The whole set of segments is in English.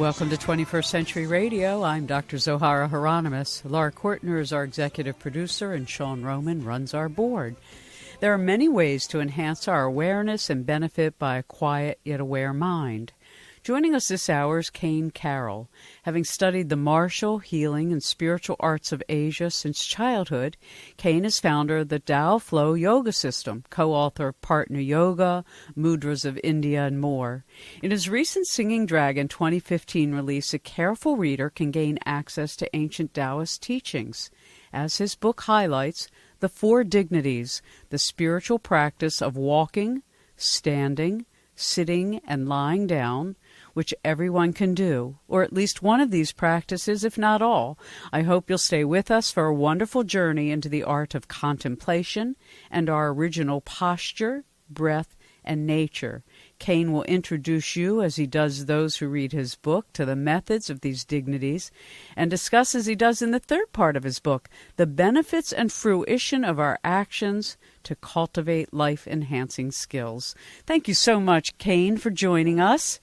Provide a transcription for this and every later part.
Welcome to 21st Century Radio. I'm Dr. Zohara Hieronymus. Laura Kortner is our executive producer, and Sean Roman runs our board. There are many ways to enhance our awareness and benefit by a quiet yet aware mind. Joining us this hour is Cain Carroll. Having studied the martial, healing, and spiritual arts of Asia since childhood, Cain is founder of the Tao Flow Yoga System, co-author of Partner Yoga, Mudras of India, and more. In his recent Singing Dragon 2015 release, a careful reader can gain access to ancient Taoist teachings. As his book highlights, the 4 Dignities, the spiritual practice of walking, standing, sitting, and lying down, which everyone can do, or at least one of these practices, if not all. I hope you'll stay with us for a wonderful journey into the art of contemplation and our original posture, breath, and nature. Cain will introduce you, as he does those who read his book, to the methods of these dignities, and discuss, as he does in the third part of his book, the benefits and fruition of our actions to cultivate life-enhancing skills. Thank you so much, Cain, for joining us.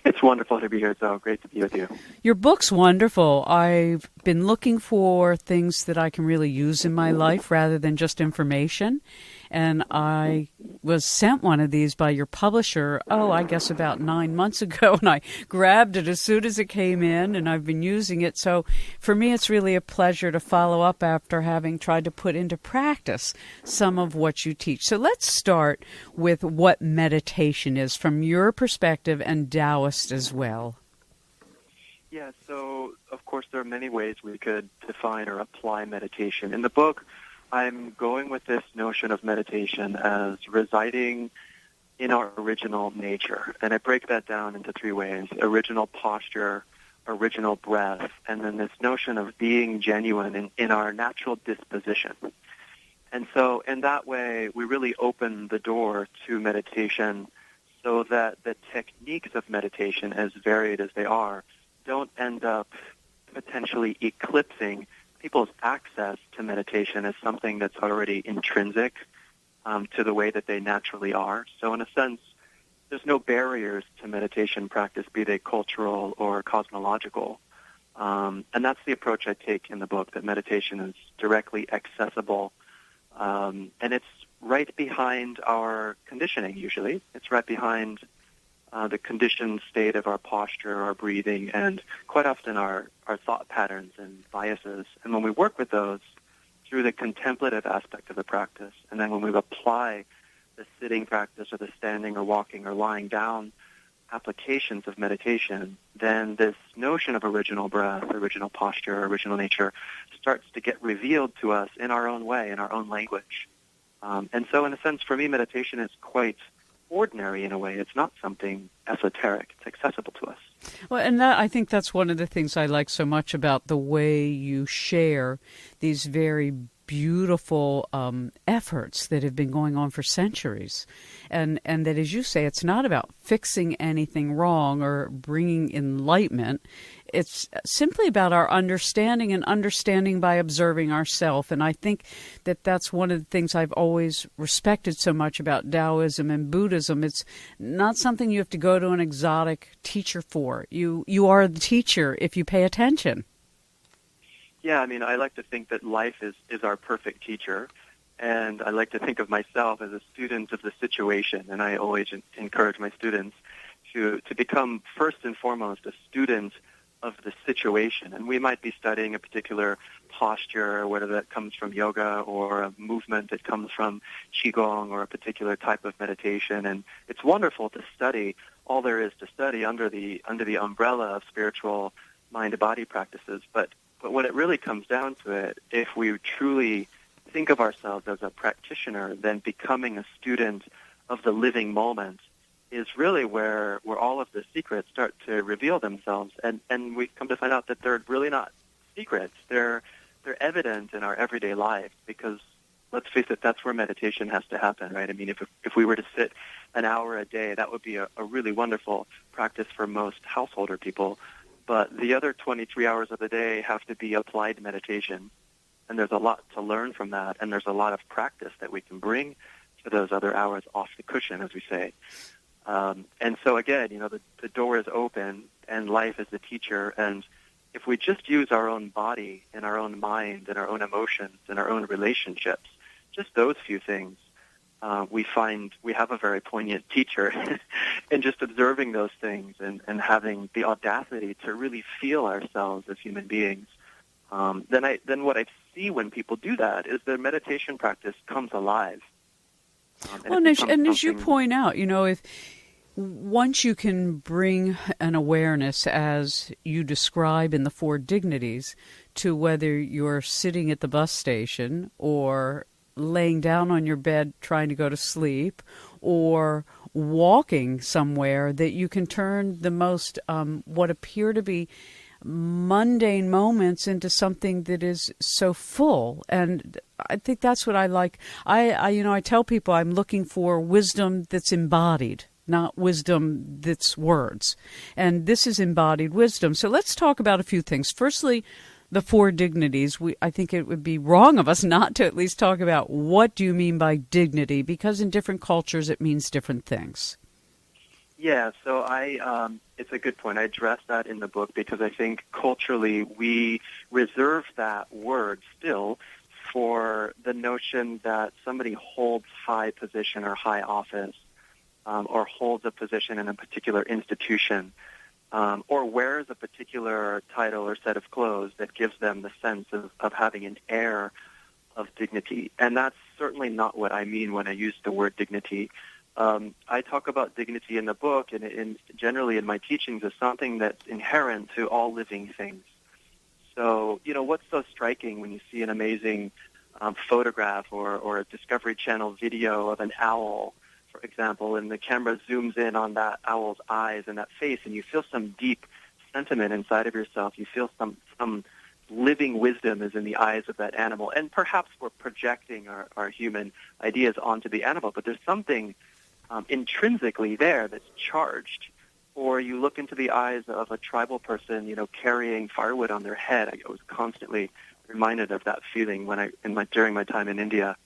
It's wonderful to be here, Zoe. Great to be with you. Your book's wonderful. I've been looking for things that I can really use in my life rather than just information. And I was sent one of these by your publisher, I guess about 9 months ago, and I grabbed it as soon as it came in, and I've been using it. So for me, it's really a pleasure to follow up after having tried to put into practice some of what you teach. So let's start with what meditation is from your perspective and Taoist as well. Yeah, so of course there are many ways we could define or apply meditation. In the book, I'm going with this notion of meditation as residing in our original nature. And I break that down into 3 ways: original posture, original breath, and then this notion of being genuine in our natural disposition. And so in that way, we really open the door to meditation so that the techniques of meditation, as varied as they are, don't end up potentially eclipsing people's access to meditation as something that's already intrinsic to the way that they naturally are. So in a sense, there's no barriers to meditation practice, be they cultural or cosmological. And that's the approach I take in the book, that meditation is directly accessible. And it's right behind our conditioning, usually. It's right behind the conditioned state of our posture, our breathing, and quite often our thought patterns and biases. And when we work with those through the contemplative aspect of the practice, and then when we apply the sitting practice or the standing or walking or lying down applications of meditation, then this notion of original breath, original posture, original nature starts to get revealed to us in our own way, in our own language. And so in a sense, for me, meditation is quite ordinary in a way. It's not something esoteric. It's accessible to us. Well, and I think that's one of the things I like so much about the way you share these very beautiful efforts that have been going on for centuries. And that, as you say, it's not about fixing anything wrong or bringing enlightenment. It's simply about our understanding and understanding by observing ourselves. And I think that that's one of the things I've always respected so much about Taoism and Buddhism. It's not something you have to go to an exotic teacher for. You are the teacher if you pay attention. Yeah, I mean, I like to think that life is our perfect teacher, and I like to think of myself as a student of the situation, and I always encourage my students to become first and foremost a student of the situation. And we might be studying a particular posture, whether that comes from yoga or a movement that comes from qigong or a particular type of meditation. And it's wonderful to study all there is to study under the umbrella of spiritual mind-to-body practices. But when it really comes down to it, if we truly think of ourselves as a practitioner, then becoming a student of the living moment is really where all of the secrets start to reveal themselves. And we come to find out that they're really not secrets. They're evident in our everyday life, because let's face it, that's where meditation has to happen, right? I mean, if we were to sit an hour a day, that would be a really wonderful practice for most householder people. But the other 23 hours of the day have to be applied meditation, and there's a lot to learn from that, and there's a lot of practice that we can bring to those other hours off the cushion, as we say. And so again, the door is open and life as a teacher. And if we just use our own body and our own mind and our own emotions and our own relationships, just those few things, we find we have a very poignant teacher in just observing those things and having the audacity to really feel ourselves as human beings. Then what I see when people do that is their meditation practice comes alive. And as you point out, if once you can bring an awareness, as you describe in the 4 Dignities, to whether you're sitting at the bus station or laying down on your bed trying to go to sleep or walking somewhere, that you can turn the most what appear to be mundane moments into something that is so full. And I think that's what I like. I tell people I'm looking for wisdom that's embodied, not wisdom that's words. And this is embodied wisdom. So let's talk about a few things. Firstly, the 4 Dignities. I think it would be wrong of us not to at least talk about what do you mean by dignity, because in different cultures it means different things. Yeah, so it's a good point. I address that in the book because I think culturally we reserve that word still for the notion that somebody holds high position or high office or holds a position in a particular institution or wears a particular title or set of clothes that gives them the sense of having an air of dignity. And that's certainly not what I mean when I use the word dignity. I talk about dignity in the book and generally in my teachings as something that's inherent to all living things. So, what's so striking when you see an amazing photograph or a Discovery Channel video of an owl, for example, and the camera zooms in on that owl's eyes and that face, and you feel some deep sentiment inside of yourself. You feel some living wisdom is in the eyes of that animal. And perhaps we're projecting our human ideas onto the animal, but there's something intrinsically there that's charged. Or you look into the eyes of a tribal person, carrying firewood on their head. I was constantly reminded of that feeling during my time in India.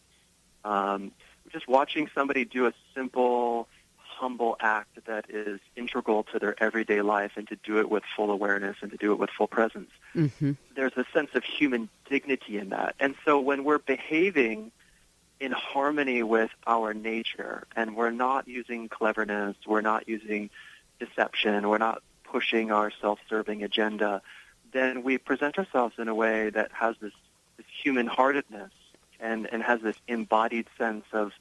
Just watching somebody do a simple, humble act that is integral to their everyday life, and to do it with full awareness and to do it with full presence. Mm-hmm. There's a sense of human dignity in that. And so when we're behaving in harmony with our nature, and we're not using cleverness, we're not using deception, we're not pushing our self-serving agenda, then we present ourselves in a way that has this human-heartedness and has this embodied sense of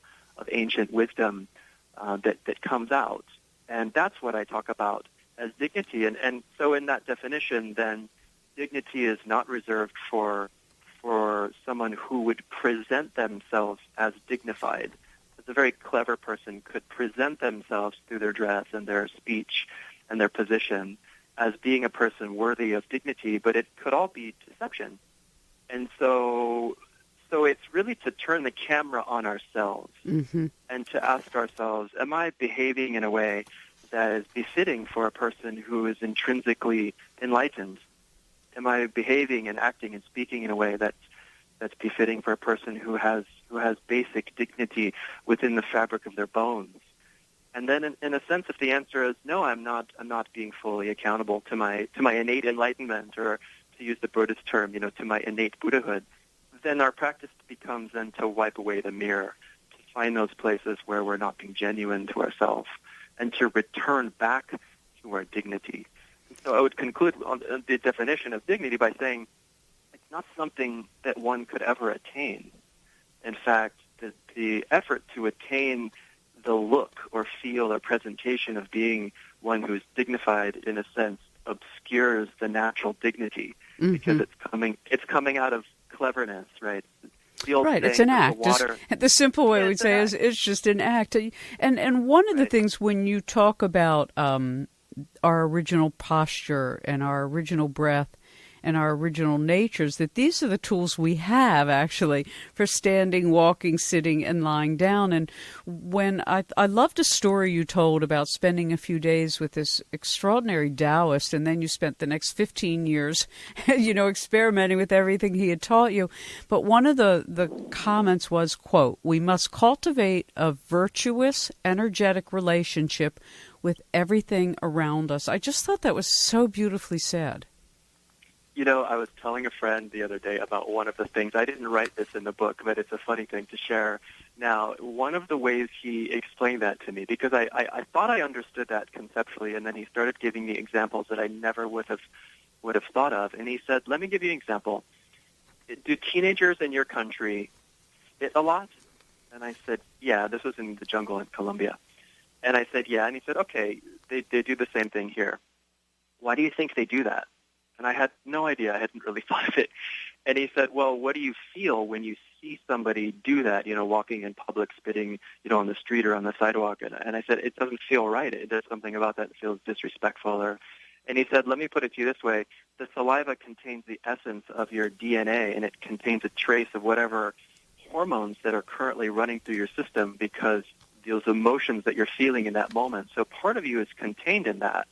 ancient wisdom that comes out. And that's what I talk about as dignity. And so in that definition, then, dignity is not reserved for someone who would present themselves as dignified. A very clever person could present themselves through their dress and their speech and their position as being a person worthy of dignity, but it could all be deception. And so it's really to turn the camera on ourselves mm-hmm. and to ask ourselves, am I behaving in a way that is befitting for a person who is intrinsically enlightened? Am I behaving and acting and speaking in a way that's befitting for a person who has basic dignity within the fabric of their bones? And then, in a sense, if the answer is no, I'm not being fully accountable to my innate enlightenment, or to use the Buddhist term, to my innate Buddhahood, then our practice becomes then to wipe away the mirror, to find those places where we're not being genuine to ourselves, and to return back to our dignity. So I would conclude on the definition of dignity by saying it's not something that one could ever attain. In fact, the effort to attain the look or feel or presentation of being one who's dignified, in a sense, obscures the natural dignity mm-hmm. because it's coming out of cleverness, right? Right, it's an act. The simple way we'd say is it's just an act. And one of the things when you talk about our original posture and our original breath and our original natures, that these are the tools we have actually for standing, walking, sitting, and lying down. And when I loved a story you told about spending a few days with this extraordinary Taoist, and then you spent the next 15 years, experimenting with everything he had taught you. But one of the comments was, quote, "We must cultivate a virtuous, energetic relationship with everything around us. I just thought that was so beautifully said. I was telling a friend the other day about one of the things. I didn't write this in the book, but it's a funny thing to share. Now, one of the ways he explained that to me, because I thought I understood that conceptually, and then he started giving me examples that I never would have thought of. And he said, let me give you an example. Do teenagers in your country spit a lot? And I said, yeah. This was in the jungle in Colombia. And I said, yeah. And he said, okay, they do the same thing here. Why do you think they do that? And I had no idea. I hadn't really thought of it. And he said, well, what do you feel when you see somebody do that, walking in public, spitting, on the street or on the sidewalk? And I said, it doesn't feel right. There's something about that feels disrespectful. And he said, let me put it to you this way. The saliva contains the essence of your DNA, and it contains a trace of whatever hormones that are currently running through your system because those emotions that you're feeling in that moment. So part of you is contained in that.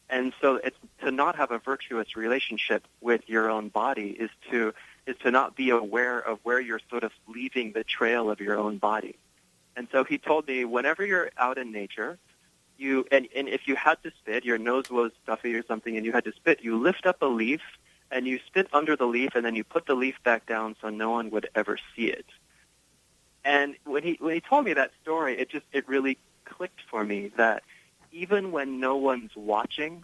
And so it's to not have a virtuous relationship with your own body is to not be aware of where you're sort of leaving the trail of your own body. And so he told me whenever you're out in nature, and if you had to spit, your nose was stuffy or something and you had to spit, you lift up a leaf and you spit under the leaf and then you put the leaf back down so no one would ever see it. And when he told me that story, it really clicked for me that even when no one's watching,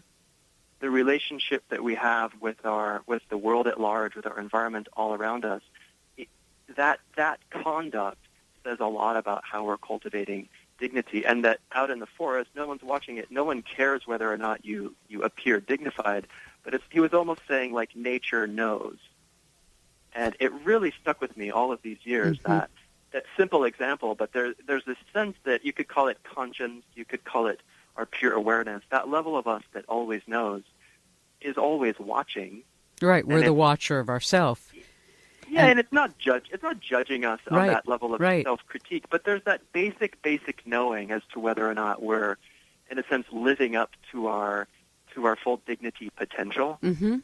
the relationship that we have with the world at large, with our environment all around us, that conduct says a lot about how we're cultivating dignity. And that out in the forest, no one's watching it. No one cares whether or not you appear dignified. But he was almost saying, like, nature knows. And it really stuck with me all of these years, that simple example. But there's this sense that you could call it conscience, you could call it our pure awareness. That level of us that always knows is always watching. Right, we're the watcher of ourselves. Yeah, and it's not judging us on that level of self-critique, but there's that basic knowing as to whether or not we're, in a sense, living up to our full dignity potential. Mm-hmm.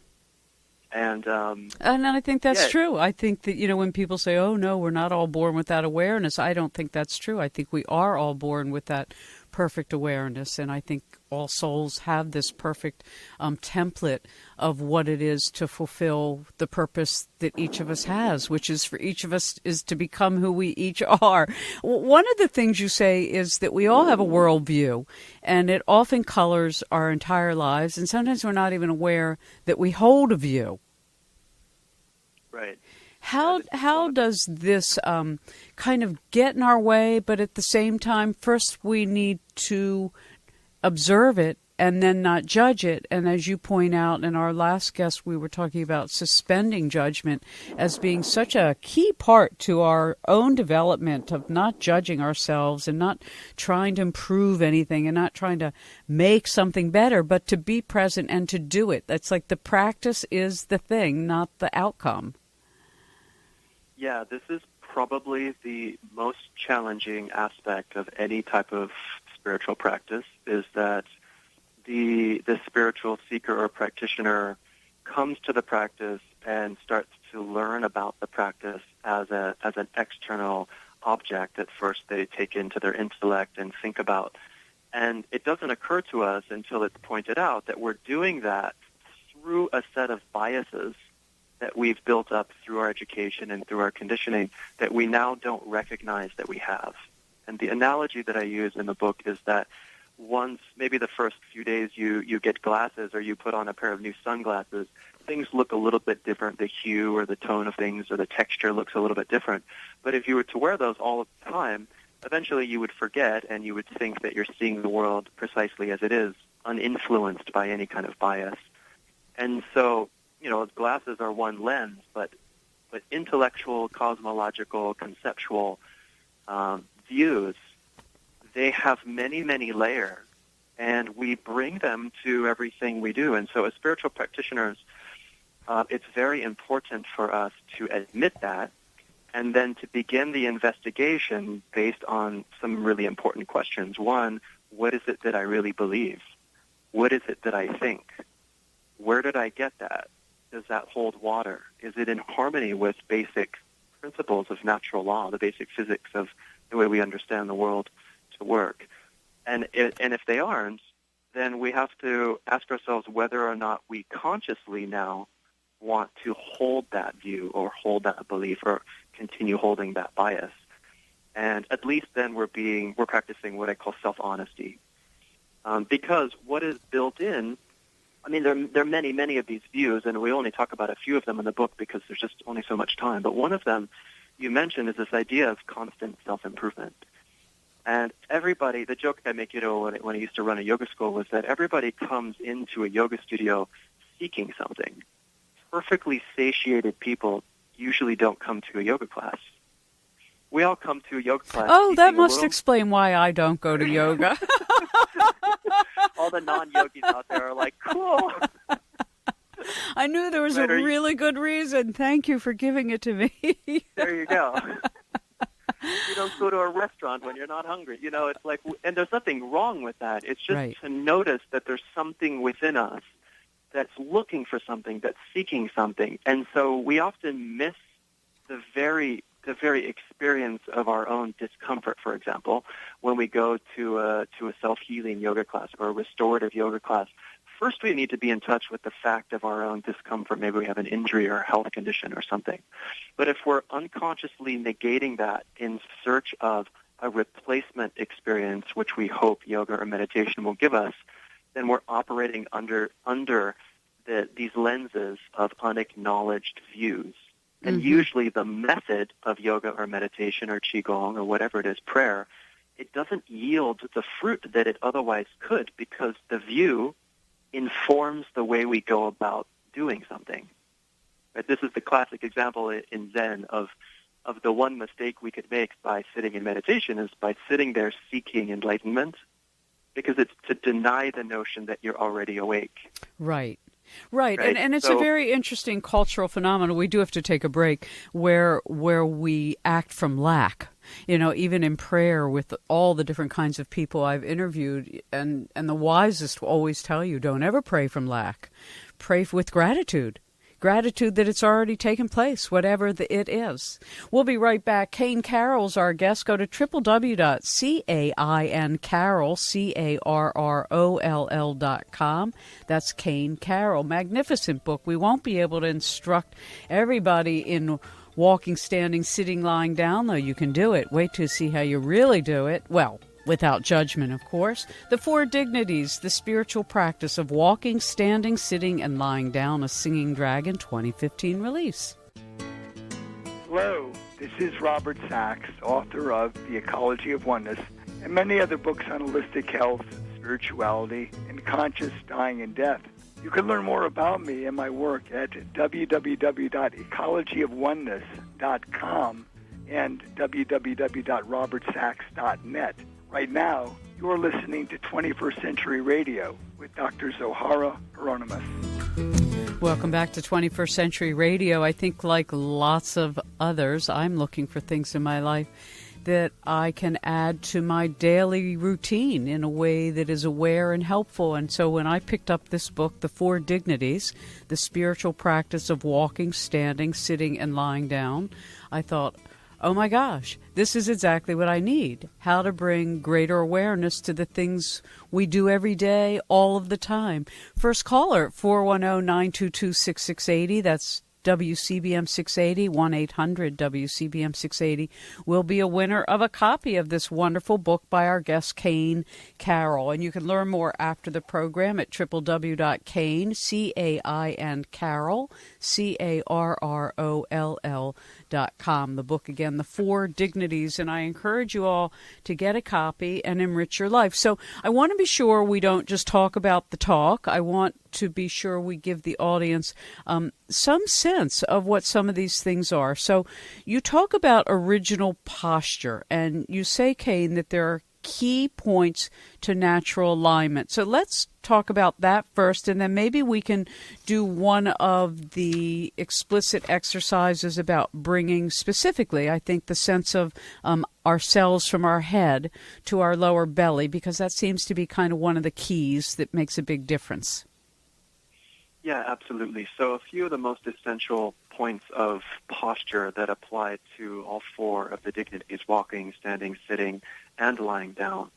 And I think that's true. I think that, when people say, oh, no, we're not all born with that awareness, I don't think that's true. I think we are all born with that perfect awareness, and I think all souls have this perfect template of what it is to fulfill the purpose that each of us has, which is for each of us is to become who we each are. One of the things you say is that we all have a worldview, and it often colors our entire lives, and sometimes we're not even aware that we hold a view. Right. How does this kind of get in our way, but at the same time, first we need to observe it and then not judge it. And as you point out in our last guest, we were talking about suspending judgment as being such a key part to our own development of not judging ourselves and not trying to improve anything and not trying to make something better, but to be present and to do it. That's like the practice is the thing, not the outcome. Yeah, this is probably the most challenging aspect of any type of spiritual practice, is that the spiritual seeker or practitioner comes to the practice and starts to learn about the practice as an external object that first they take into their intellect and think about. And it doesn't occur to us until it's pointed out that we're doing that through a set of biases that we've built up through our education and through our conditioning that we now don't recognize that we have. And the analogy that I use in the book is that once, maybe the first few days you get glasses or you put on a pair of new sunglasses, things look a little bit different. The hue or the tone of things or the texture looks a little bit different. But if you were to wear those all the time, eventually you would forget and you would think that you're seeing the world precisely as it is, uninfluenced by any kind of bias. And so, glasses are one lens, but intellectual, cosmological, conceptual views, they have many, many layers, and we bring them to everything we do. And so as spiritual practitioners, it's very important for us to admit that and then to begin the investigation based on some really important questions. One, what is it that I really believe? What is it that I think? Where did I get that? Does that hold water? Is it in harmony with basic principles of natural law, the basic physics of the way we understand the world to work? And if they aren't, then we have to ask ourselves whether or not we consciously now want to hold that view or hold that belief or continue holding that bias. And at least then we're practicing what I call self-honesty. Because what is built in, I mean, there are many of these views, and we only talk about a few of them in the book because there's just only so much time. But one of them you mentioned is this idea of constant self-improvement. And everybody, the joke I make, when I used to run a yoga school was that everybody comes into a yoga studio seeking something. Perfectly satiated people usually don't come to a yoga class. We all come to a yoga class. Oh, that must explain why I don't go to yoga. All the non-yogis out there are like, cool. I knew there was a really good reason. Thank you for giving it to me. There you go. You don't go to a restaurant when you're not hungry. It's like, and there's nothing wrong with that. It's just to notice that there's something within us that's looking for something, that's seeking something. And so we often miss the very experience of our own discomfort, for example, when we go to a self-healing yoga class or a restorative yoga class. First, we need to be in touch with the fact of our own discomfort. Maybe we have an injury or a health condition or something. But if we're unconsciously negating that in search of a replacement experience, which we hope yoga or meditation will give us, then we're operating under these lenses of unacknowledged views. And usually the method of yoga or meditation or qigong or whatever it is, prayer, it doesn't yield the fruit that it otherwise could because the view informs the way we go about doing something. Right? This is the classic example in Zen of the one mistake we could make by sitting in meditation is by sitting there seeking enlightenment, because it's to deny the notion that you're already awake. Right. And it's a very interesting cultural phenomenon. We do have to take a break where we act from lack. Even in prayer with all the different kinds of people I've interviewed, and the wisest will always tell you, don't ever pray from lack. Pray with gratitude. Gratitude that it's already taken place, whatever it is. We'll be right back. Cain Carroll's our guest. Go to www.caincarroll.com. That's Cain Carroll. Magnificent book. We won't be able to instruct everybody in walking, standing, sitting, lying down, though you can do it. Wait to see how you really do it. Well, without judgment, of course. The Four Dignities, the spiritual practice of walking, standing, sitting, and lying down, a Singing Dragon 2015 release. Hello, this is Robert Sachs, author of The Ecology of Oneness and many other books on holistic health, spirituality, and conscious dying and death. You can learn more about me and my work at www.ecologyofoneness.com and www.robertsachs.net. Right now, you're listening to 21st Century Radio with Dr. Zohara Hieronymus. Welcome back to 21st Century Radio. I think like lots of others, I'm looking for things in my life that I can add to my daily routine in a way that is aware and helpful. And so when I picked up this book, The Four Dignities, the spiritual practice of walking, standing, sitting, and lying down, I thought, oh my gosh, this is exactly what I need. How to bring greater awareness to the things we do every day, all of the time. First caller, 410-922-6680. That's WCBM 680, 1-800-WCBM 680, will be a winner of a copy of this wonderful book by our guest, Cain Carroll. And you can learn more after the program at www.cain, C-A-I-N, Carroll, CARROLL.com. The book, again, The Four Dignities, and I encourage you all to get a copy and enrich your life. So I want to be sure we don't just talk about the talk. I want to be sure we give the audience some sense of what some of these things are. So you talk about original posture, and you say, Cain, that there are key points to natural alignment. So let's talk about that first, and then maybe we can do one of the explicit exercises about bringing specifically, I think, the sense of ourselves from our head to our lower belly, because that seems to be kind of one of the keys that makes a big difference. Yeah, absolutely. So a few of the most essential points of posture that apply to all four of the dignities, walking, standing, sitting, and lying down.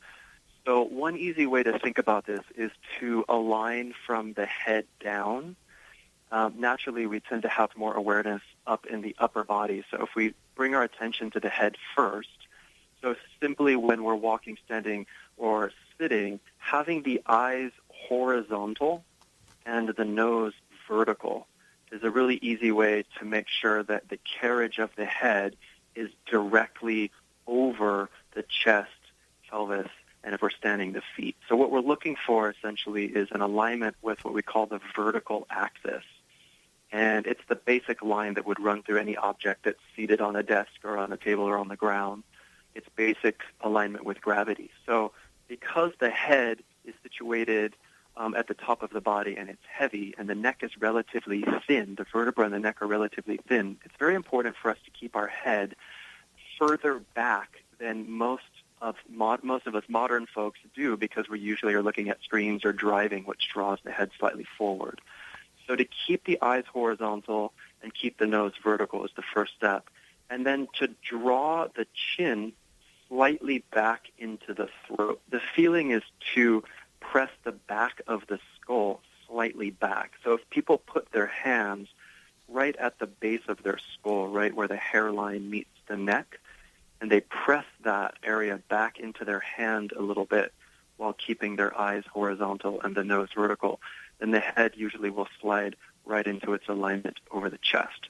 So one easy way to think about this is to align from the head down. Naturally, we tend to have more awareness up in the upper body. So if we bring our attention to the head first, so simply when we're walking, standing, or sitting, having the eyes horizontal and the nose vertical is a really easy way to make sure that the carriage of the head is directly over the chest, pelvis, and if we're standing, the feet. So what we're looking for essentially is an alignment with what we call the vertical axis. And it's the basic line that would run through any object that's seated on a desk or on a table or on the ground. It's basic alignment with gravity. So because the head is situated at the top of the body and it's heavy and the neck is relatively thin, the vertebrae and the neck are relatively thin, it's very important for us to keep our head further back than most of us modern folks do, because we usually are looking at screens or driving, which draws the head slightly forward. So to keep the eyes horizontal and keep the nose vertical is the first step. And then to draw the chin slightly back into the throat. The feeling is to press the back of the skull slightly back. So if people put their hands right at the base of their skull, right where the hairline meets the neck, and they press that area back into their hand a little bit while keeping their eyes horizontal and the nose vertical, then the head usually will slide right into its alignment over the chest.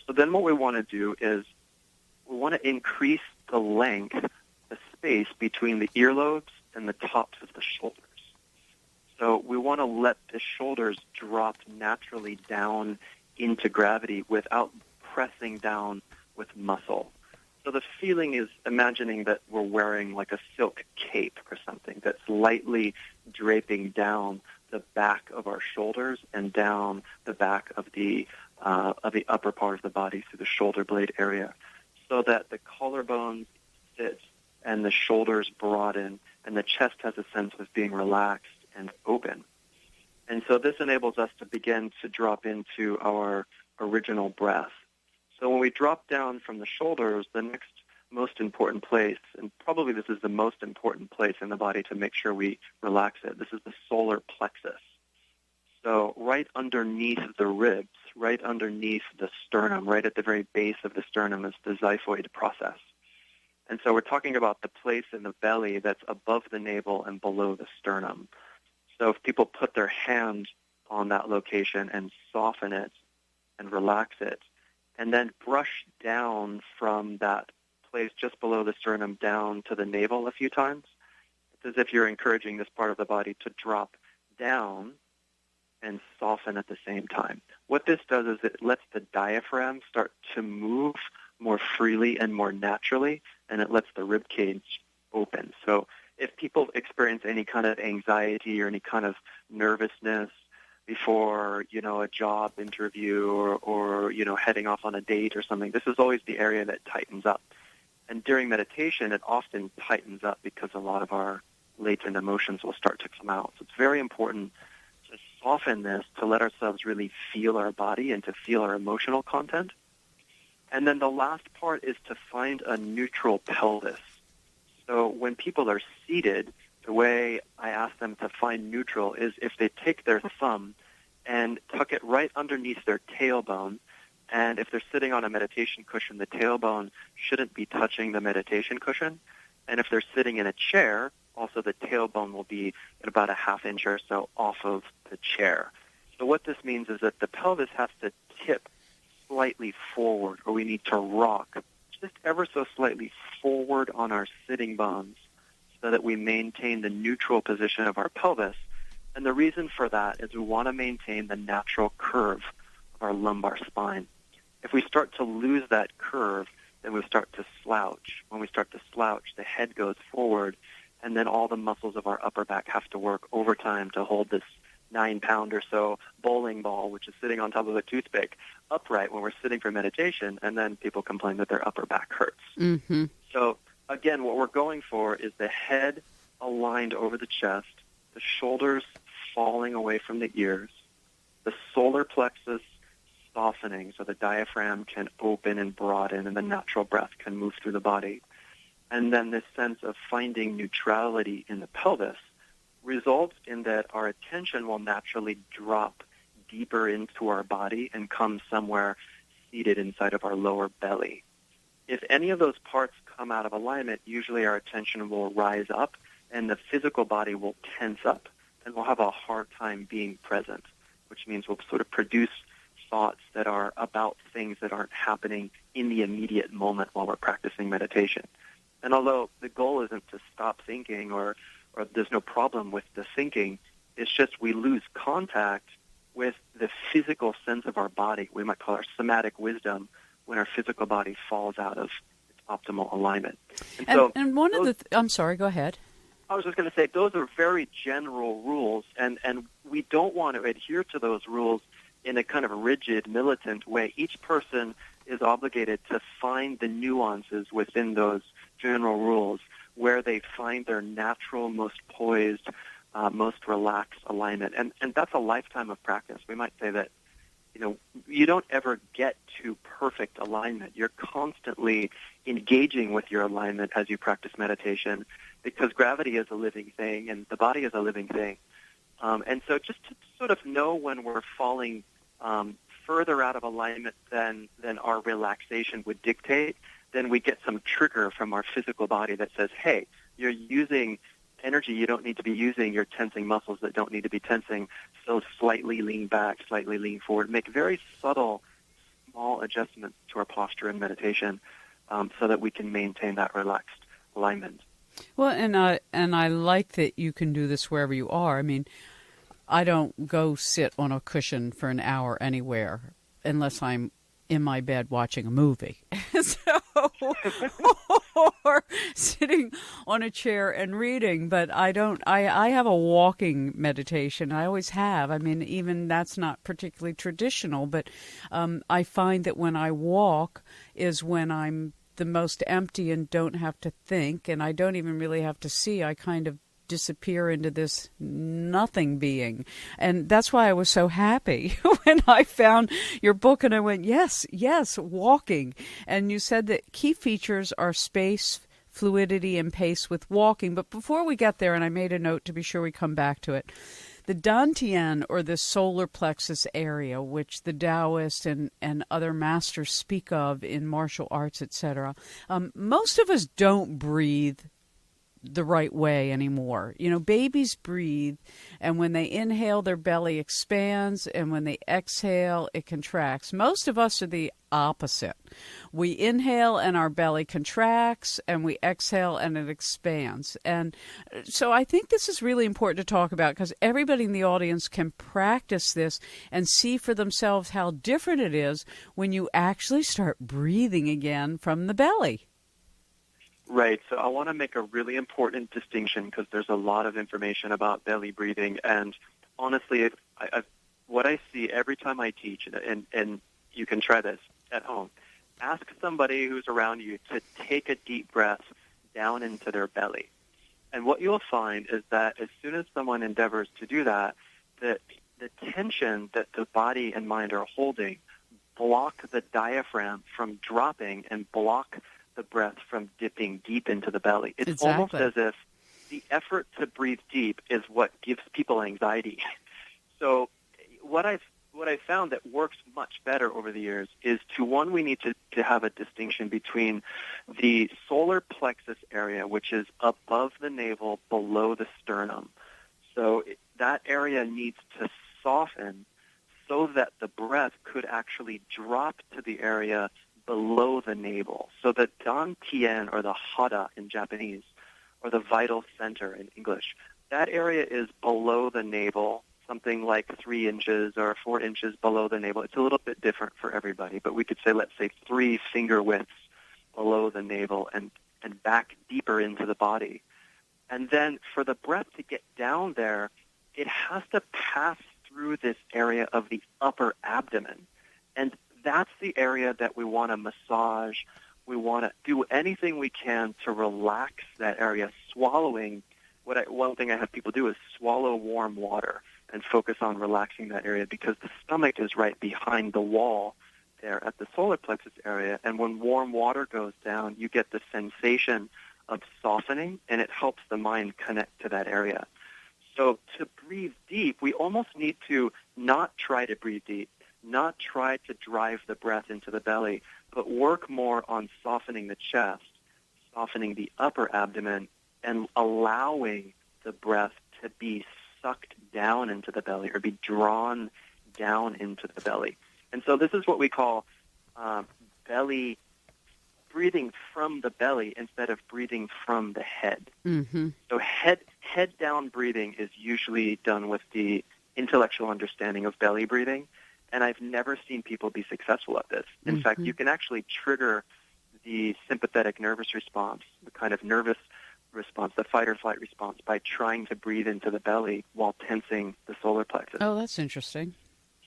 So then what we want to do is we want to increase the length, the space between the earlobes and the tops of the shoulders. So we want to let the shoulders drop naturally down into gravity without pressing down with muscle. So the feeling is imagining that we're wearing like a silk cape or something that's lightly draping down the back of our shoulders and down the back of the upper part of the body through the shoulder blade area, so that the collarbones sit and the shoulders broaden and the chest has a sense of being relaxed and open. And so this enables us to begin to drop into our original breath. So when we drop down from the shoulders, the next most important place, and probably this is the most important place in the body to make sure we relax it, this is the solar plexus. So right underneath the ribs, right underneath the sternum, right at the very base of the sternum is the xiphoid process. And so we're talking about the place in the belly that's above the navel and below the sternum. So if people put their hand on that location and soften it and relax it, and then brush down from that place just below the sternum down to the navel a few times, it's as if you're encouraging this part of the body to drop down and soften at the same time. What this does is it lets the diaphragm start to move more freely and more naturally, and it lets the rib cage open. So if people experience any kind of anxiety or any kind of nervousness before, a job interview or heading off on a date or something, this is always the area that tightens up. And during meditation, it often tightens up because a lot of our latent emotions will start to come out. So it's very important to soften this, to let ourselves really feel our body and to feel our emotional content. And then the last part is to find a neutral pelvis. So when people are seated, the way I ask them to find neutral is if they take their thumb and tuck it right underneath their tailbone, and if they're sitting on a meditation cushion, the tailbone shouldn't be touching the meditation cushion. And if they're sitting in a chair, also the tailbone will be at about a half inch or so off of the chair. So what this means is that the pelvis has to tip slightly forward, or we need to rock just ever so slightly forward on our sitting bones so that we maintain the neutral position of our pelvis. And the reason for that is we want to maintain the natural curve of our lumbar spine. If we start to lose that curve, then we start to slouch. When we start to slouch, the head goes forward, and then all the muscles of our upper back have to work overtime to hold this 9-pound or so bowling ball, which is sitting on top of a toothpick, upright when we're sitting for meditation, and then people complain that their upper back hurts. Mm-hmm. So, again, what we're going for is the head aligned over the chest, the shoulders falling away from the ears, the solar plexus softening so the diaphragm can open and broaden and the natural breath can move through the body. And then this sense of finding neutrality in the pelvis results in that our attention will naturally drop deeper into our body and come somewhere seated inside of our lower belly. If any of those parts come out of alignment, usually our attention will rise up and the physical body will tense up and we'll have a hard time being present, which means we'll sort of produce thoughts that are about things that aren't happening in the immediate moment while we're practicing meditation. And although the goal isn't to stop thinking or there's no problem with the thinking, it's just we lose contact with the physical sense of our body. We might call our somatic wisdom when our physical body falls out of its optimal alignment. And one of the I'm sorry, go ahead. I was just going to say those are very general rules, and we don't want to adhere to those rules in a kind of rigid, militant way. Each person is obligated to find the nuances within those general rules where they find their natural, most poised, most relaxed alignment. And that's a lifetime of practice. We might say that, you don't ever get to perfect alignment. You're constantly engaging with your alignment as you practice meditation because gravity is a living thing and the body is a living thing. And so just to sort of know when we're falling further out of alignment than our relaxation would dictate, then we get some trigger from our physical body that says, hey, you're using energy you don't need to be using, you're tensing muscles that don't need to be tensing, so slightly lean back, slightly lean forward. Make very subtle, small adjustments to our posture in meditation so that we can maintain that relaxed alignment. Well, and I like that you can do this wherever you are. I mean, I don't go sit on a cushion for an hour anywhere unless I'm in my bed watching a movie. Or sitting on a chair and reading, but I have a walking meditation. I always have. I mean, even that's not particularly traditional, but I find that when I walk is when I'm the most empty and don't have to think, and I don't even really have to see. I kind of disappear into this nothing being. And that's why I was so happy when I found your book and I went, yes, walking. And you said that key features are space, fluidity, and pace with walking. But before we get there, and I made a note to be sure we come back to it, the Dantian, or the solar plexus area, which the Taoists and other masters speak of in martial arts, etc., most of us don't breathe the right way anymore. Babies breathe, and when they inhale, their belly expands, and when they exhale, it contracts. Most of us are the opposite. We inhale and our belly contracts, and we exhale and it expands. And so I think this is really important to talk about because everybody in the audience can practice this and see for themselves how different it is when you actually start breathing again from the belly. Right. So I want to make a really important distinction because there's a lot of information about belly breathing. And honestly, what I see every time I teach, and you can try this at home, ask somebody who's around you to take a deep breath down into their belly. And what you'll find is that as soon as someone endeavors to do that, the tension that the body and mind are holding block the diaphragm from dropping and block the breath from dipping deep into the belly. It's exactly. Almost as if the effort to breathe deep is what gives people anxiety. So what I've found that works much better over the years is we need to have a distinction between the solar plexus area, which is above the navel, below the sternum. So that area needs to soften so that the breath could actually drop to the area below the navel. So the Dantian, or the hara in Japanese, or the vital center in English, that area is below the navel, something like 3 inches or 4 inches below the navel. It's a little bit different for everybody, but we could say, let's say, 3 finger widths below the navel and back deeper into the body. And then for the breath to get down there, it has to pass through this area of the upper abdomen. And that's the area that we want to massage. We want to do anything we can to relax that area, swallowing. One thing I have people do is swallow warm water and focus on relaxing that area because the stomach is right behind the wall there at the solar plexus area. And when warm water goes down, you get the sensation of softening, and it helps the mind connect to that area. So to breathe deep, we almost need to not try to breathe deep, not try to drive the breath into the belly, but work more on softening the chest, softening the upper abdomen, and allowing the breath to be sucked down into the belly or be drawn down into the belly. And so this is what we call belly breathing from the belly instead of breathing from the head. Mm-hmm. So head down breathing is usually done with the intellectual understanding of belly breathing, and I've never seen people be successful at this. In fact, you can actually trigger the sympathetic nervous response, the kind of nervous response, the fight or flight response, by trying to breathe into the belly while tensing the solar plexus. Oh, that's interesting.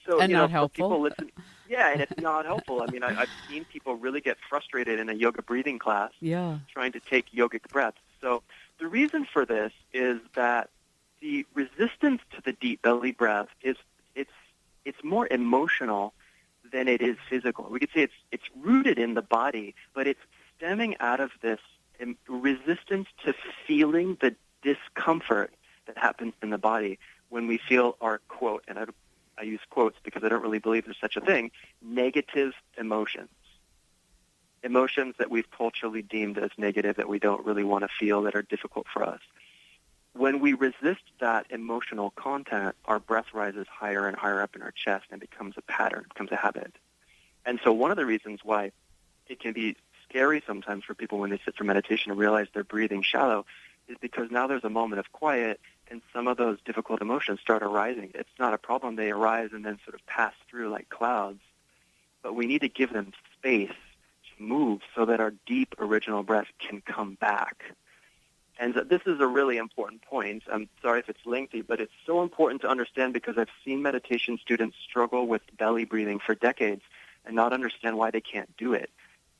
So, and not helpful. People listen, yeah, and it's not helpful. I mean, I've seen people really get frustrated in a yoga breathing class trying to take yogic breaths. So the reason for this is that the resistance to the deep belly breath is it's more emotional than it is physical. We could say it's rooted in the body, but it's stemming out of this resistance to feeling the discomfort that happens in the body when we feel our, quote, and I use quotes because I don't really believe there's such a thing, negative emotions. Emotions that we've culturally deemed as negative, that we don't really want to feel, that are difficult for us. When we resist that emotional content, our breath rises higher and higher up in our chest and becomes a pattern, becomes a habit. And so one of the reasons why it can be scary sometimes for people when they sit for meditation and realize they're breathing shallow is because now there's a moment of quiet and some of those difficult emotions start arising. It's not a problem. They arise and then sort of pass through like clouds. But we need to give them space to move so that our deep original breath can come back. And this is a really important point. I'm sorry if it's lengthy, but it's so important to understand because I've seen meditation students struggle with belly breathing for decades and not understand why they can't do it.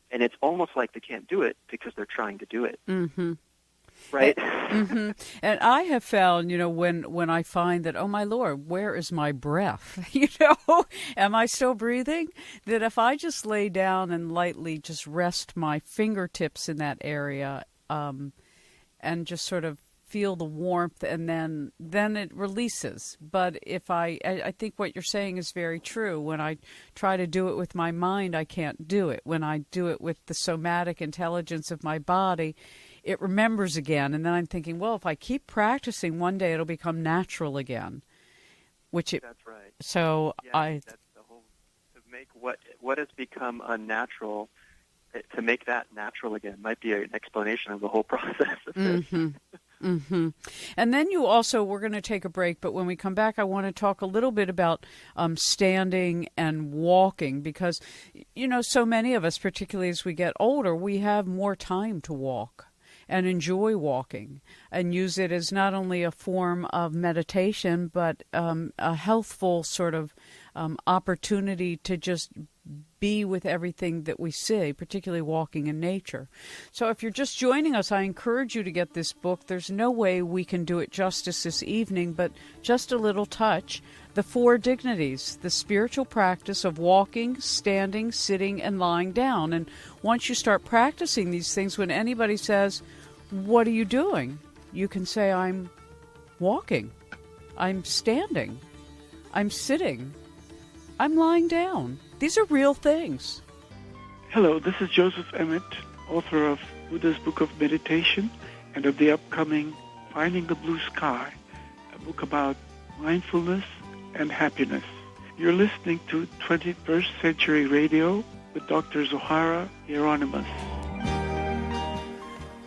And it's almost like they can't do it because they're trying to do it. Mm-hmm. Right? Mm-hmm. And I have found, when I find that, oh, my Lord, where is my breath? Am I still breathing? That if I just lay down and lightly just rest my fingertips in that area and just sort of feel the warmth, and then it releases. But if I think what you're saying is very true. When I try to do it with my mind, I can't do it. When I do it with the somatic intelligence of my body, it remembers again. And then I'm thinking, well, if I keep practicing, one day it'll become natural again. That's right. So that's the whole, to make what has become unnatural, to make that natural again might be an explanation of the whole process of this. Mm-hmm. And then we're going to take a break, but when we come back, I want to talk a little bit about standing and walking because, so many of us, particularly as we get older, we have more time to walk and enjoy walking and use it as not only a form of meditation, but a healthful sort of opportunity to just be with everything that we see, particularly walking in nature. So if you're just joining us, I encourage you to get this book. There's no way we can do it justice this evening, but just a little touch. The 4 Dignities, the spiritual practice of walking, standing, sitting, and lying down. And once you start practicing these things, when anybody says, "What are you doing?" you can say, "I'm walking, I'm standing, I'm sitting, I'm lying down." These are real things. Hello, this is Joseph Emmett, author of Buddha's Book of Meditation and of the upcoming Finding the Blue Sky, a book about mindfulness and happiness. You're listening to 21st Century Radio with Dr. Zohara Hieronymus.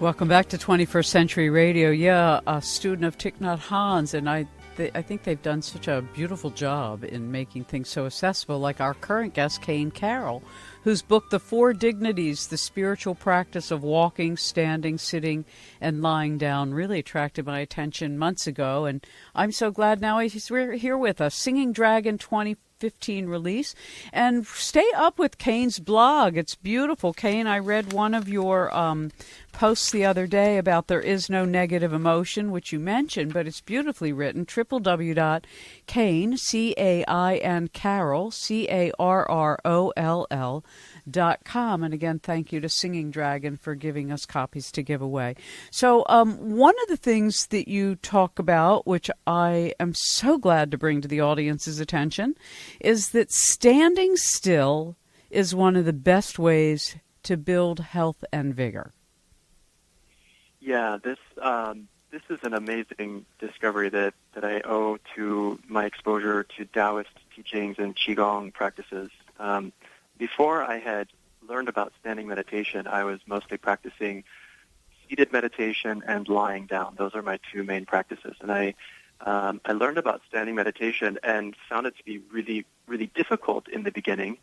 Welcome back to 21st Century Radio. Yeah, a student of Thich Nhat Hanh's, and I think they've done such a beautiful job in making things so accessible, like our current guest, Cain Carroll, whose book, The 4 Dignities, the spiritual practice of walking, standing, sitting, and lying down, really attracted my attention months ago, and I'm so glad now he's here with us. Singing Dragon 2015 release. And stay up with Cain's blog. It's beautiful. Cain, I read one of your post the other day about There Is No Negative Emotion, which you mentioned, but it's beautifully written, www.Cain, C-A-I-N, Carroll, CARROLL.com. And again, thank you to Singing Dragon for giving us copies to give away. So one of the things that you talk about, which I am so glad to bring to the audience's attention, is that standing still is one of the best ways to build health and vigor. Yeah, this is an amazing discovery that I owe to my exposure to Taoist teachings and Qigong practices. Before I had learned about standing meditation, I was mostly practicing seated meditation and lying down. Those are my two main practices. And I learned about standing meditation and found it to be really, really difficult in the beginning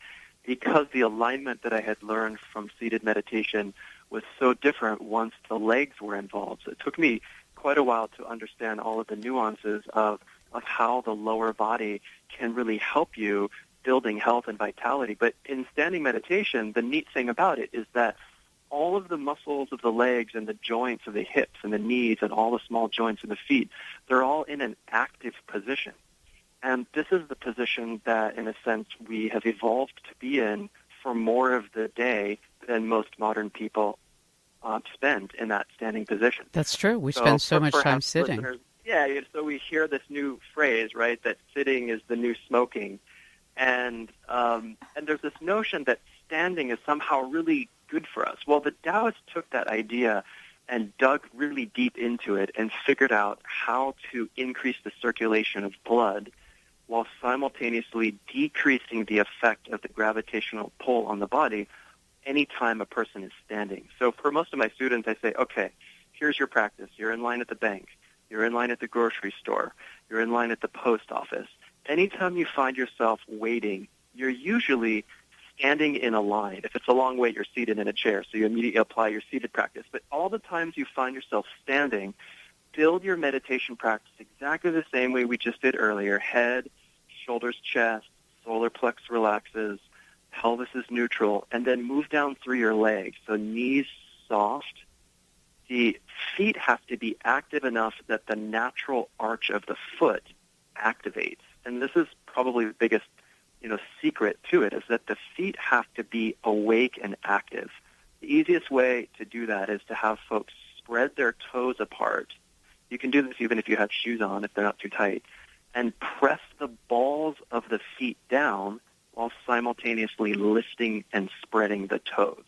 because the alignment that I had learned from seated meditation was so different once the legs were involved. So it took me quite a while to understand all of the nuances of how the lower body can really help you building health and vitality. But in standing meditation, the neat thing about it is that all of the muscles of the legs and the joints of the hips and the knees and all the small joints in the feet, they're all in an active position. And this is the position that, in a sense, we have evolved to be in for more of the day than most modern people spend in that standing position. That's true. We spend so much time sitting. Yeah, so we hear this new phrase, right, that sitting is the new smoking. And there's this notion that standing is somehow really good for us. Well, the Taoists took that idea and dug really deep into it and figured out how to increase the circulation of blood while simultaneously decreasing the effect of the gravitational pull on the body anytime a person is standing. So for most of my students, I say, okay, here's your practice. You're in line at the bank. You're in line at the grocery store. You're in line at the post office. Anytime you find yourself waiting, you're usually standing in a line. If it's a long wait, you're seated in a chair, so you immediately apply your seated practice. But all the times you find yourself standing, build your meditation practice exactly the same way we just did earlier. Head, shoulders, chest, solar plex relaxes, pelvis is neutral, and then move down through your legs. So knees soft. The feet have to be active enough that the natural arch of the foot activates. And this is probably the biggest, secret to it, is that the feet have to be awake and active. The easiest way to do that is to have folks spread their toes apart. You can do this even if you have shoes on, if they're not too tight, and press the balls of the feet down while simultaneously lifting and spreading the toes.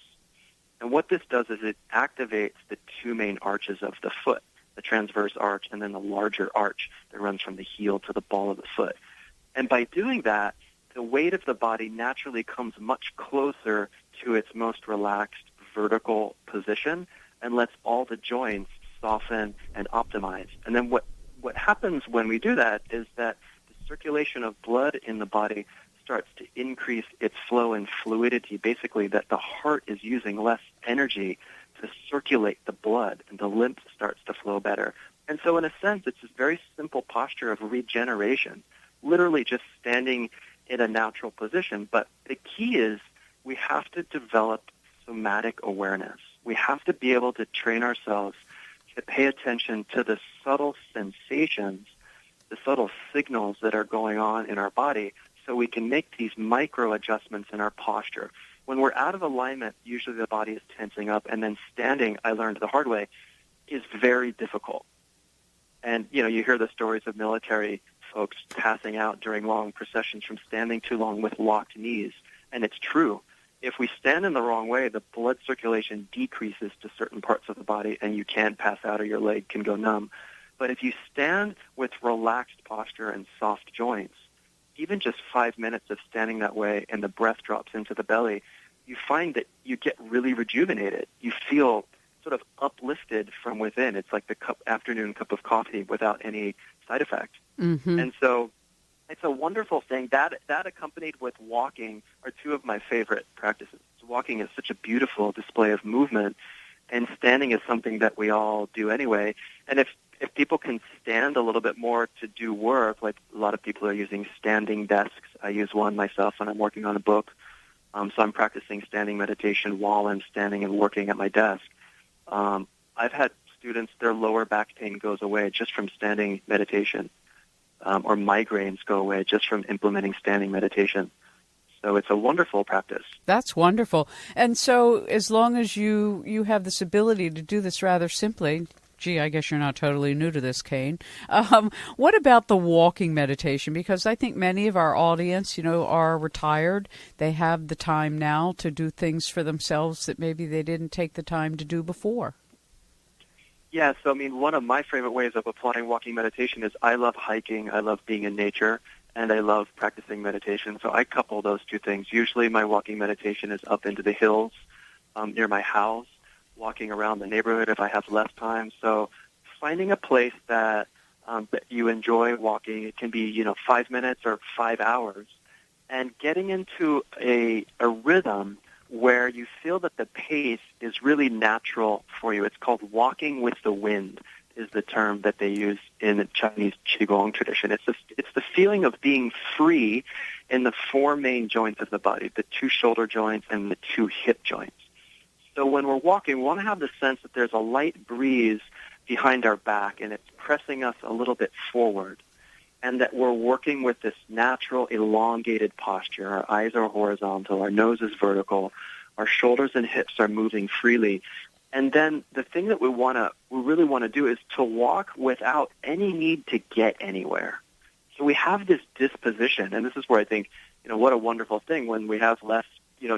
And what this does is it activates the two main arches of the foot, the transverse arch and then the larger arch that runs from the heel to the ball of the foot. And by doing that, the weight of the body naturally comes much closer to its most relaxed vertical position and lets all the joints soften and optimize. And then what happens when we do that is that the circulation of blood in the body starts to increase its flow and fluidity, basically that the heart is using less energy to circulate the blood and the lymph starts to flow better. And so in a sense, it's this very simple posture of regeneration, literally just standing in a natural position. But the key is we have to develop somatic awareness. We have to be able to train ourselves to pay attention to the subtle sensations, the subtle signals that are going on in our body so we can make these micro adjustments in our posture. When we're out of alignment, usually the body is tensing up, and then standing, I learned the hard way, is very difficult. And, you hear the stories of military folks passing out during long processions from standing too long with locked knees, and it's true. If we stand in the wrong way, the blood circulation decreases to certain parts of the body, and you can pass out or your leg can go numb. But if you stand with relaxed posture and soft joints, even just 5 minutes of standing that way and the breath drops into the belly, you find that you get really rejuvenated. You feel sort of uplifted from within. It's like the afternoon cup of coffee without any side effect. Mm-hmm. And so it's a wonderful thing. That accompanied with walking are two of my favorite practices. So walking is such a beautiful display of movement, and standing is something that we all do anyway. And if people can stand a little bit more to do work, like a lot of people are using standing desks. I use one myself when I'm working on a book. So I'm practicing standing meditation while I'm standing and working at my desk. I've had students, their lower back pain goes away just from standing meditation, or migraines go away just from implementing standing meditation. So it's a wonderful practice. That's wonderful. And so as long as you have this ability to do this rather simply, gee, I guess you're not totally new to this, Cain. What about the walking meditation? Because I think many of our audience, are retired. They have the time now to do things for themselves that maybe they didn't take the time to do before. Yeah, so one of my favorite ways of applying walking meditation is I love hiking, I love being in nature, and I love practicing meditation. So I couple those two things. Usually my walking meditation is up into the hills near my house, walking around the neighborhood if I have less time. So finding a place that you enjoy walking, it can be 5 minutes or 5 hours, and getting into a rhythm where you feel that the pace is really natural for you. It's called walking with the wind is the term that they use in the Chinese Qigong tradition. It's the feeling of being free in the 4 main joints of the body, the 2 shoulder joints and the 2 hip joints. So when we're walking, we want to have the sense that there's a light breeze behind our back and it's pressing us a little bit forward, and that we're working with this natural elongated posture. Our eyes are horizontal, our nose is vertical, our shoulders and hips are moving freely. And then the thing that we really want to do is to walk without any need to get anywhere. So we have this disposition, and this is where I think, what a wonderful thing when we have less,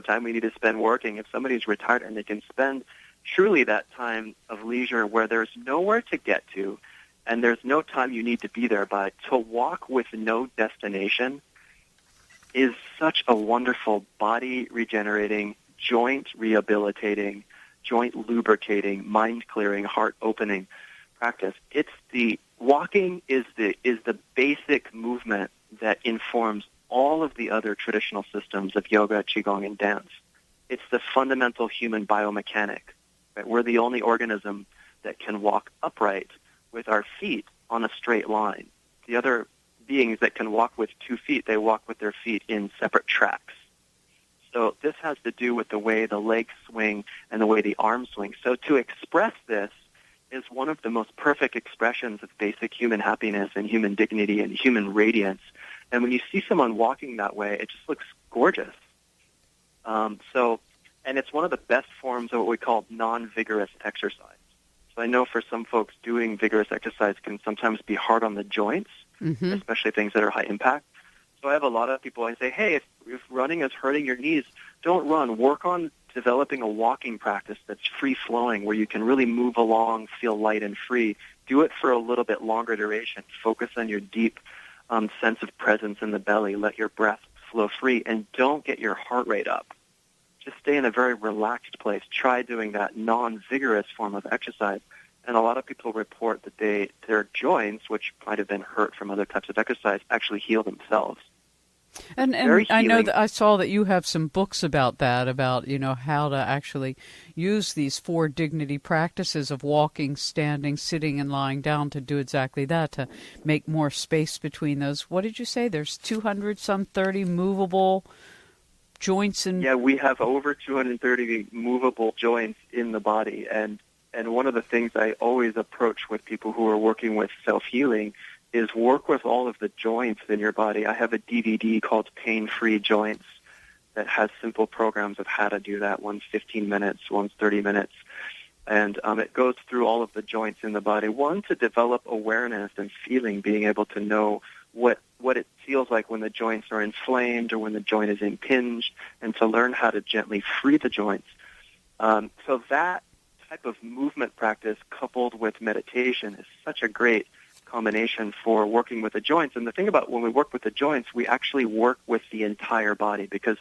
time we need to spend working. If somebody's retired and they can spend truly that time of leisure where there's nowhere to get to, and there's no time you need to be there by, to walk with no destination is such a wonderful body regenerating, joint rehabilitating, joint lubricating, mind clearing, heart opening practice. Walking is the basic movement that informs all of the other traditional systems of yoga, qigong, and dance. It's the fundamental human biomechanic. Right? We're the only organism that can walk upright with our feet on a straight line. The other beings that can walk with 2 feet, they walk with their feet in separate tracks. So this has to do with the way the legs swing and the way the arms swing. So to express this is one of the most perfect expressions of basic human happiness and human dignity and human radiance. And when you see someone walking that way, it just looks gorgeous. And it's one of the best forms of what we call non-vigorous exercise. So I know for some folks doing vigorous exercise can sometimes be hard on the joints, especially things that are high impact. So I have a lot of people, I say, hey, if running is hurting your knees, don't run. Work on developing a walking practice that's free-flowing, where you can really move along, feel light and free. Do it for a little bit longer duration. Focus on your deep sense of presence in the belly. Let your breath flow free, and don't get your heart rate up. Just stay in a very relaxed place. Try doing that non-vigorous form of exercise. And a lot of people report that their joints, which might have been hurt from other types of exercise, actually heal themselves. And I know that I saw that you have some books about that, about, how to actually use these 4 dignity practices of walking, standing, sitting, and lying down to do exactly that, to make more space between those. What did you say? There's 230 movable joints and... Yeah, we have over 230 movable joints in the body. And one of the things I always approach with people who are working with self-healing is work with all of the joints in your body. I have a DVD called Pain-Free Joints that has simple programs of how to do that. One's 15 minutes, one's 30 minutes. And it goes through all of the joints in the body. One, to develop awareness and feeling, being able to know what it feels like when the joints are inflamed or when the joint is impinged, and to learn how to gently free the joints. So that type of movement practice coupled with meditation is such a great combination for working with the joints. And the thing about when we work with the joints, we actually work with the entire body, because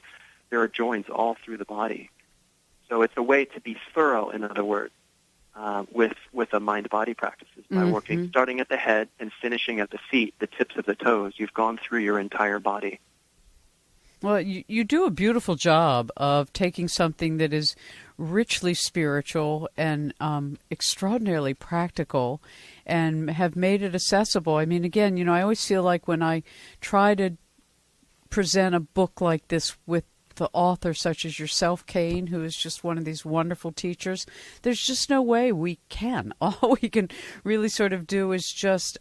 there are joints all through the body. So it's a way to be thorough, in other words, with the mind-body practices by working, starting at the head and finishing at the feet, the tips of the toes. You've gone through your entire body. Well, you do a beautiful job of taking something that is richly spiritual and extraordinarily practical, and have made it accessible. I mean, again, I always feel like when I try to present a book like this with the author such as yourself, Cain, who is just one of these wonderful teachers, there's just no way we can. All we can really sort of do is just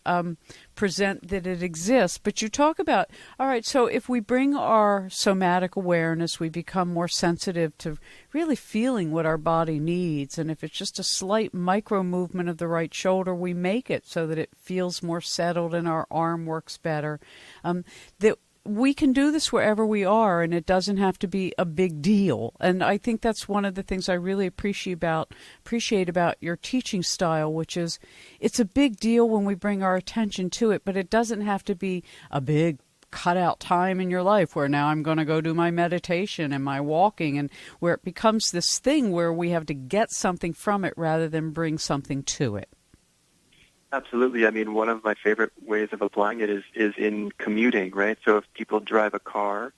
present that it exists. But you talk about, all right, so if we bring our somatic awareness, we become more sensitive to really feeling what our body needs. And if it's just a slight micro movement of the right shoulder, we make it so that it feels more settled and our arm works better. That we can do this wherever we are, and it doesn't have to be a big deal. And I think that's one of the things I really appreciate about your teaching style, which is it's a big deal when we bring our attention to it, but it doesn't have to be a big cut out time in your life where now I'm going to go do my meditation and my walking, and where it becomes this thing where we have to get something from it rather than bring something to it. Absolutely. I mean, one of my favorite ways of applying it is in commuting, right? So if people drive a car,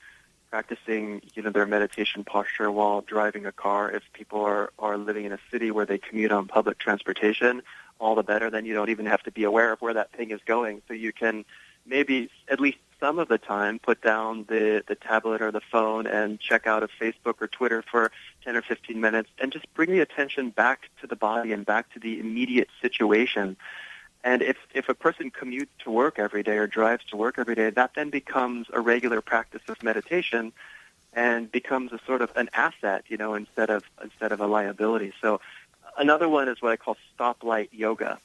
practicing, their meditation posture while driving a car. If people are living in a city where they commute on public transportation, all the better. Then you don't even have to be aware of where that thing is going. So you can maybe at least some of the time put down the tablet or the phone and check out a Facebook or Twitter for 10 or 15 minutes and just bring the attention back to the body and back to the immediate situation. And if a person commutes to work every day or drives to work every day, that then becomes a regular practice of meditation and becomes a sort of an asset, instead of a liability. So another one is what I call stoplight yoga.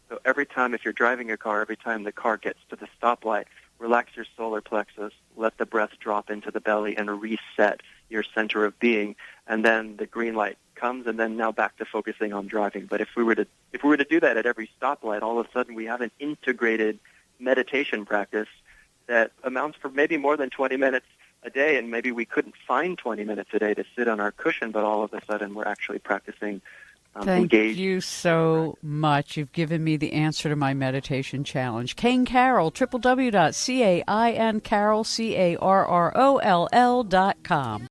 So every time, if you're driving a car, every time the car gets to the stoplight, relax your solar plexus, let the breath drop into the belly and reset your center of being, and then the green light comes, and then now back to focusing on driving. But if we were to do that at every stoplight, all of a sudden we have an integrated meditation practice that amounts for maybe more than 20 minutes a day, and maybe we couldn't find 20 minutes a day to sit on our cushion, but all of a sudden we're actually practicing Thank you so much. You've given me the answer to my meditation challenge. Cain Carroll, www.CAINCarroll.com.